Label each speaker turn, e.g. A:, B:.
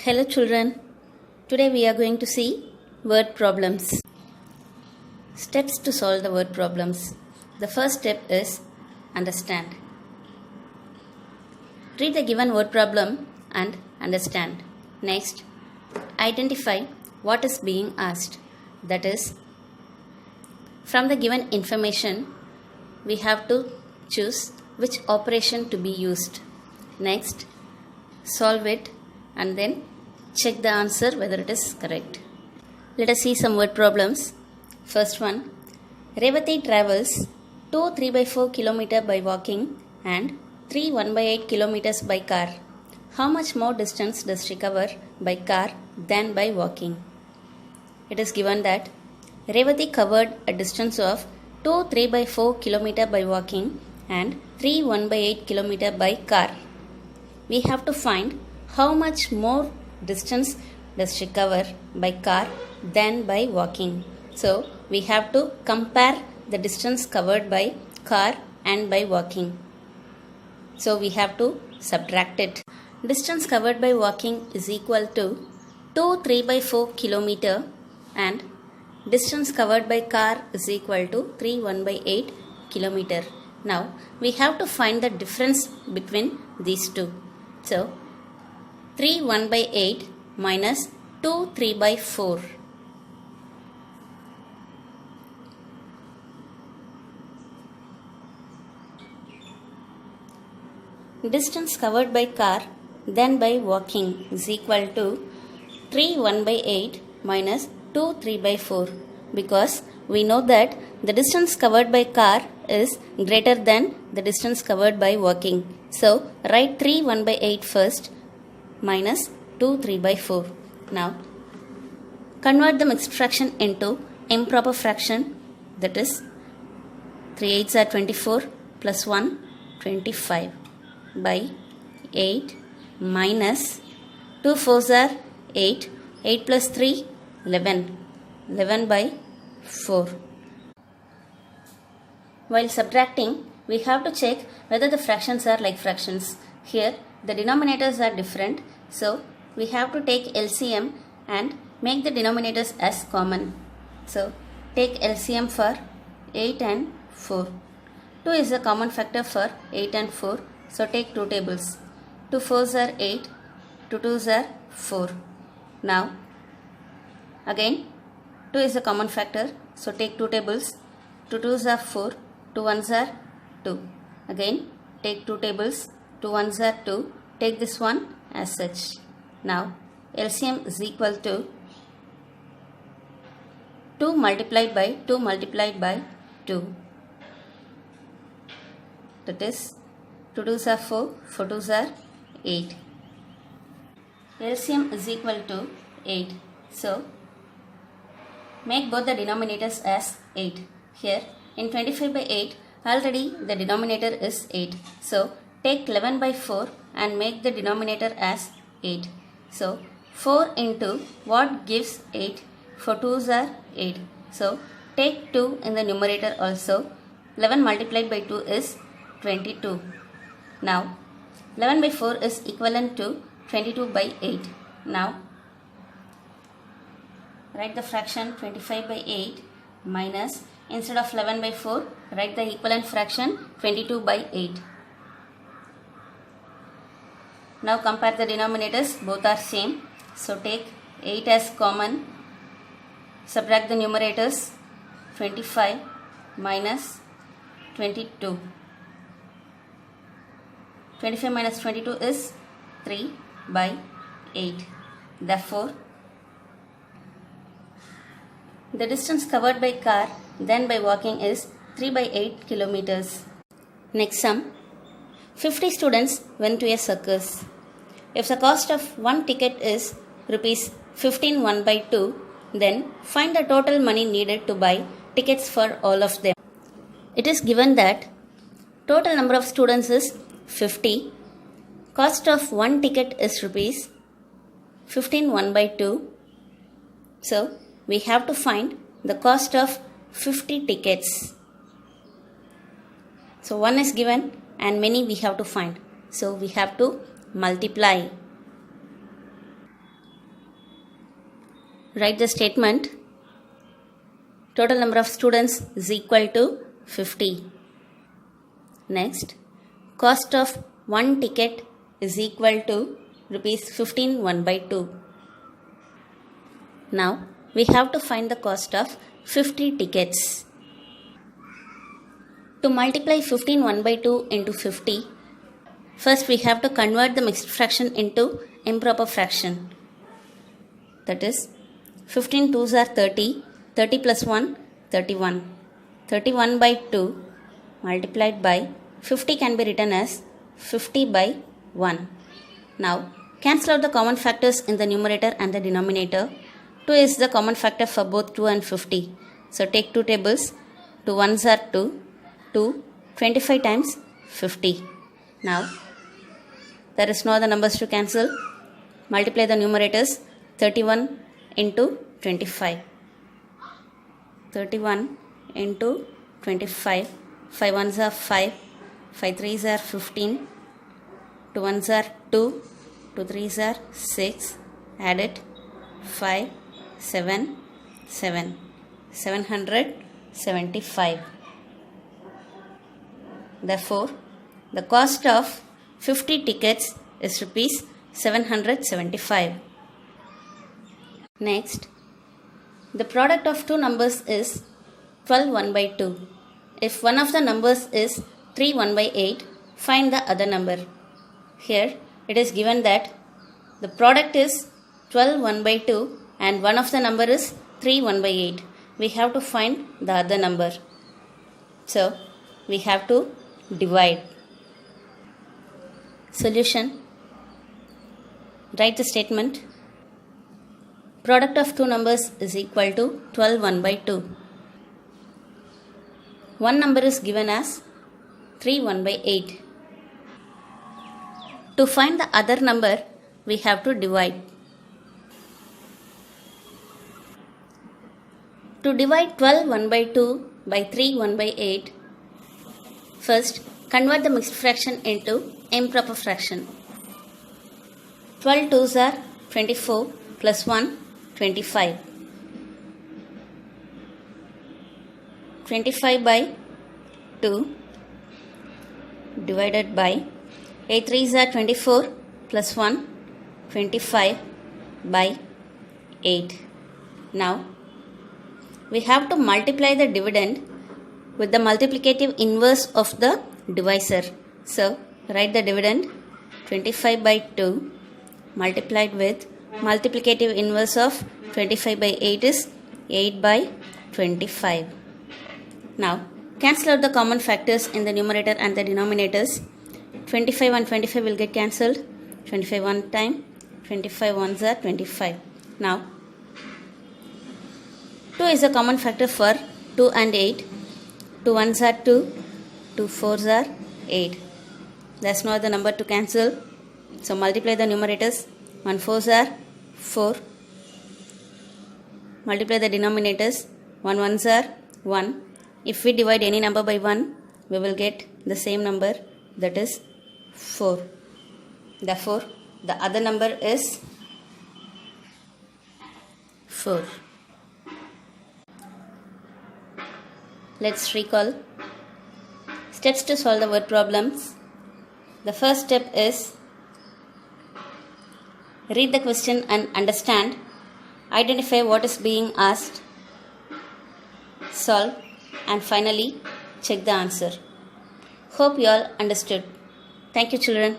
A: Hello children, today we are going to see word problems. Steps to solve the word problems. The first step is understand. Read the given word problem and understand. Next, identify what is being asked. That is, from the given information, we have to choose which operation to be used. Next, solve it and then check the answer whether it is correct. Let us see some word problems. First one, Revati travels 2 3/4 km by walking and 3 1/8 km by car. How much more distance does she cover by car than by walking? It is given that Revati covered a distance of 2 3/4 km by walking and 3 1/8 km by car. We have to find how much more distance does she cover by car than by walking. So we have to compare the distance covered by car and by walking. So we have to subtract it. Distance covered by walking is equal to 2 3/4 km and distance covered by car is equal to 3 1/8 km. Now we have to find the difference between these two. So 3 1/8 minus 2 3/4. Distance covered by car then by walking is equal to 3 1/8 minus 2 3/4, because we know that the distance covered by car is greater than the distance covered by walking. So write 3 1/8 first minus 2 3/4. Now convert the mixed fraction into improper fraction, that is 3 8s are 24 plus 1 25 by 8 minus 2 4s are 8, 8 plus 3 11, 11 by 4. While subtracting, we have to check whether the fractions are like fractions. Here the denominators are different, so we have to take LCM and make the denominators as common. So take LCM for 8 and 4. 2 is a common factor for 8 and 4, so take 2 tables. 2 4s are 8, 2 2s are 4. Now again 2 is a common factor, so take 2 tables. 2 2s are 4, 2 1s are 2. Again take 2 tables. 2 1s are 2. Take this one as such. Now LCM is equal to 2 multiplied by 2 multiplied by 2. That is 2 2s are 4, 4 2s are 8. LCM is equal to 8. So make both the denominators as 8. Here in 25 by 8 already the denominator is 8. So take 11 by 4 and make the denominator as 8. So 4 into what gives 8? 4 2s are 8. So take 2 in the numerator also. 11 multiplied by 2 is 22. Now 11 by 4 is equivalent to 22 by 8. Now write the fraction 25 by 8 minus, instead of 11 by 4, write the equivalent fraction 22 by 8. Now compare the denominators, both are same. So take 8 as common, subtract the numerators, 25 minus 22. 25 minus 22 is 3 by 8. Therefore, the distance covered by car then by walking is 3 by 8 kilometers. Next sum. 50 students went to a circus. If the cost of one ticket is rupees 15 1/2, then find the total money needed to buy tickets for all of them. It is given that total number of students is 50. Cost of one ticket is rupees 15 1/2. So we have to find the cost of 50 tickets. So one is given and many we have to find. So we have to multiply. Write the statement. Total number of students is equal to 50. Next, cost of one ticket is equal to rupees 15 1 by 2. Now, we have to find the cost of 50 tickets. To multiply 15 1 by 2 into 50, first we have to convert the mixed fraction into improper fraction. That is, 15 2s are 30, 30 plus 1, 31. 31 by 2 multiplied by 50 can be written as 50 by 1. Now, cancel out the common factors in the numerator and the denominator. 2 is the common factor for both 2 and 50. So, take 2 tables. 2 1s are 2. 2, 25 times 50. Now, there is no other numbers to cancel. Multiply the numerators. 31 into 25. 31 into 25. 5 1s are 5. 5 3s are 15. 2 1s are 2. 2 3s are 6. Add it. 5, 7, 7. 775. Therefore, the cost of 50 tickets is rupees 775. Next, the product of two numbers is 12 1 by 2. If one of the numbers is 3 1 by 8, find the other number. Here, it is given that the product is 12 1 by 2 and one of the number is 3 1 by 8. We have to find the other number. So, we have to divide. Solution. Write the statement. Product of two numbers is equal to 12 1 by 2. One number is given as 3 1 by 8. To find the other number, we have to divide. To divide 12 1 by 2 by 3 1 by 8, first convert the mixed fraction into improper fraction. 12 2s are 24 plus 1, 25. 25 by 2 divided by 8 3s are 24 plus 1, 25 by 8. Now, we have to multiply the dividend with the multiplicative inverse of the divisor. So, write the dividend 25 by 2 multiplied with multiplicative inverse of 25 by 8 is 8 by 25. Now, cancel out the common factors in the numerator and the denominators. 25 and 25 will get cancelled. 25 one time, 25 ones are 25. Now, 2 is a common factor for 2 and 8. 2 ones are 2, 2 fours are 8. There is no other number to cancel. So, multiply the numerators. 1 fours are 4. Multiply the denominators. 1 ones are 1. If we divide any number by 1, we will get the same number, that is 4. Therefore, the other number is 4. Let's recall steps to solve the word problems. The first step is read the question and understand. Identify what is being asked. Solve. And finally, check the answer. Hope you all understood. Thank you, children.